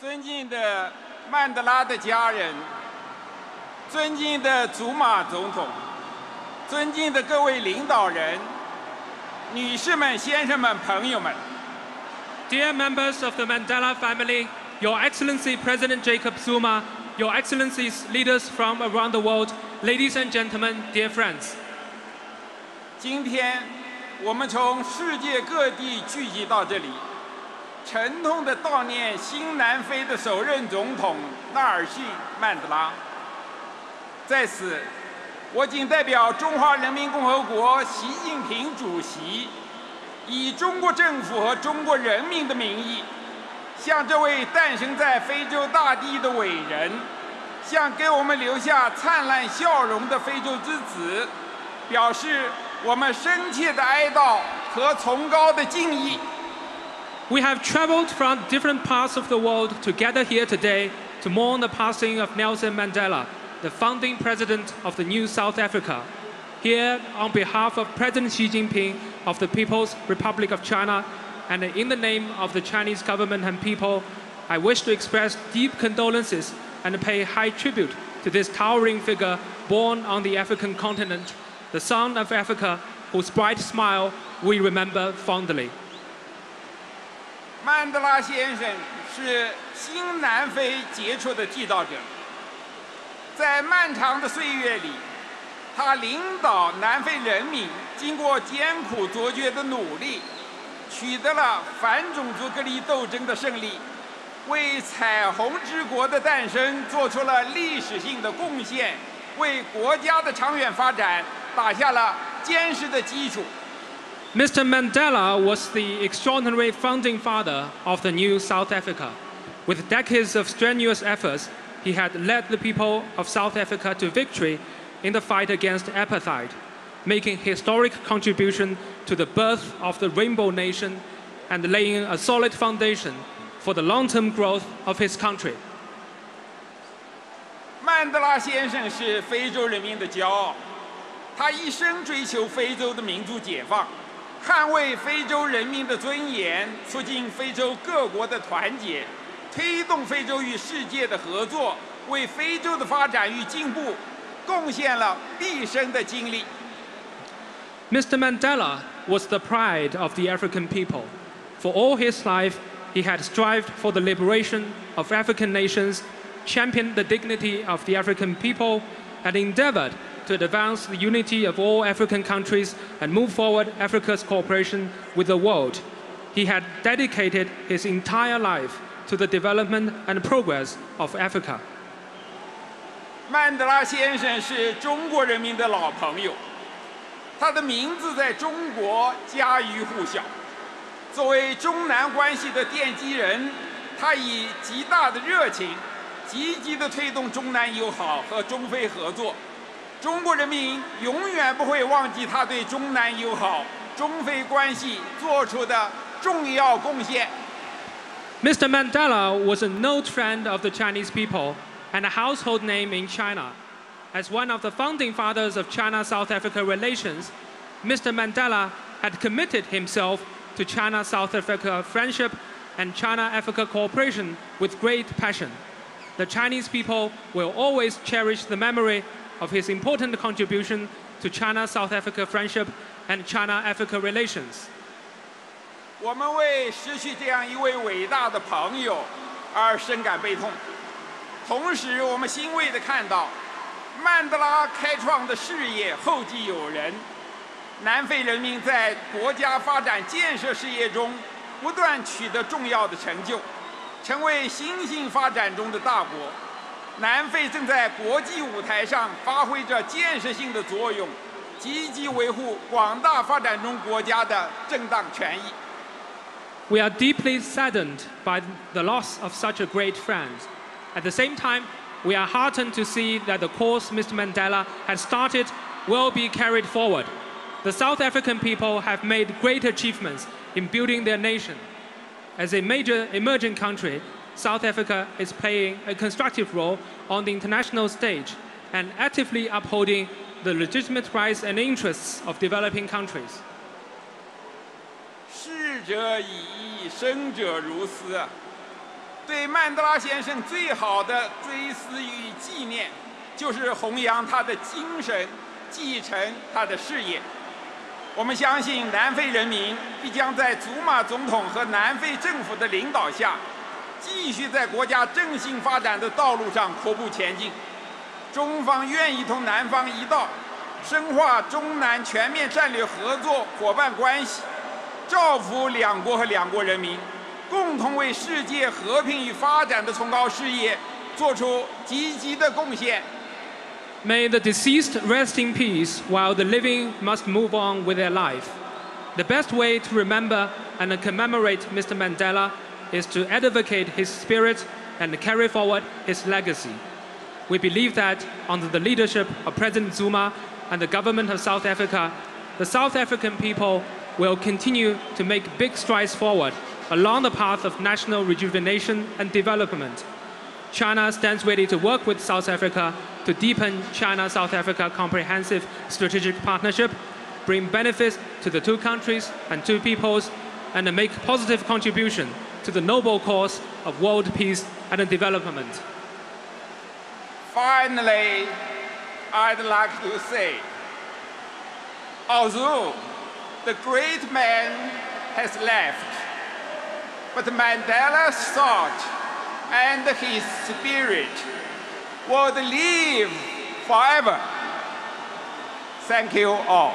尊敬的曼德拉的家人，尊敬的祖马总统，尊敬的各位领导人，女士们、先生们、朋友们。Dear members of the Mandela family, Your Excellency President Jacob Zuma, Your Excellencies leaders from around the world, ladies and gentlemen, dear friends. 今天，我们从世界各地聚集到这里，沉痛地悼念新南非的首任总统纳尔逊·曼德拉。在此，我谨代表中华人民共和国习近平主席，以中国政府和中国人民的名义，向这位诞生在非洲大地的伟人，向给我们留下灿烂笑容的非洲之子，表示我们深切的哀悼和崇高的敬意。We have traveled from different parts of the world to gather here today to mourn the passing of Nelson Mandela, the founding president of the new South Africa. Here, on behalf of President Xi Jinping of the People's Republic of China, and in the name of the Chinese government and people, I wish to express deep condolences and pay high tribute to this towering figure born on the African continent, the son of Africa, whose bright smile we remember fondly. 曼德拉先生是新南非杰出的缔造者，在漫长的岁月里，他领导南非人民经过艰苦卓绝的努力，取得了反种族隔离斗争的胜利，为彩虹之国的诞生做出了历史性的贡献，为国家的长远发展打下了坚实的基础。Mr. Mandela was the extraordinary founding father of the new South Africa. With decades of strenuous efforts, he had led the people of South Africa to victory in the fight against apartheid, making historic contribution to the birth of the Rainbow Nation and laying a solid foundation for the long-term growth of his country. 曼德拉先生是非洲人民的骄傲，他一生追求非洲的民族解放，捍卫非洲人民的尊严，促进非洲各国的团结，推动非洲与世界的合作，为非洲的发展与进步贡献了毕生的精力。Mr. Mandela was the pride of the African people. For all his life, he had strived for the liberation of African nations, championed the dignity of the African people, and endeavored to advance the unity of all African countries and move forward Africa's cooperation with the world. He had dedicated his entire life to the development and progress of Africa. 曼德拉先生是中国人民的老朋友，他的名字在中国家喻户晓。作为中南关系的奠基人，他以极大的热情，积极地推动中南友好和中非合作。中国人民永远不会忘记他对中南友好、中非关系做出的重要贡献。Mr. Mandela was a noted friend of the Chinese people and a household name in China. As one of the founding fathers of China-South Africa relations, Mr. Mandela had committed himself to China-South Africa friendship and China-Africa cooperation with great passion. The Chinese people will always cherish the memory of his important contribution to China-South Africa friendship and China-Africa relations. 我们为失去这样一位伟大的朋友而深感悲痛，同时我们欣慰地看到，曼德拉开创的事业后继有人，南非人民在国家发展建设事业中不断取得重要的成就，成为新兴发展中的大国。南非正在国际舞台上发挥着建设性的作用，积极维护广大发展中国家的正当权益。We are deeply saddened by the loss of such a great friend. At the same time, we are heartened to see that the course Mr. Mandela has started will be carried forward. The South African people have made great achievements in building their nation. As a major emerging country, South Africa is playing a constructive role on the international stage and actively upholding the legitimate rights and interests of developing countries. 逝者已矣，生者如斯。对曼德拉先生最好的追思与纪念，就是弘扬他的精神，继承他的事业。我们相信南非人民必将在祖马总统和南非政府的领导下，继续在国家振兴发展的道路上阔步前进。中方愿意同南方一道，深化中南全面战略合作伙伴关系，造福两国和两国人民，共同为世界和平与发展的崇高事业做出积极的贡献。May the deceased rest in peace while the living must move on with their life. The best way to remember and commemorate Mr. Mandela is to advocate his spirit and carry forward his legacy. We believe that under the leadership of President Zuma and the government of South Africa, the South African people will continue to make big strides forward along the path of national rejuvenation and development. China stands ready to work with South Africa to deepen China-South Africa comprehensive strategic partnership, bring benefits to the two countries and two peoples, and make positive contribution to the noble cause of world peace and development. Finally, I'd like to say, although the great man has left, but Mandela's thought and his spirit will live forever. Thank you all.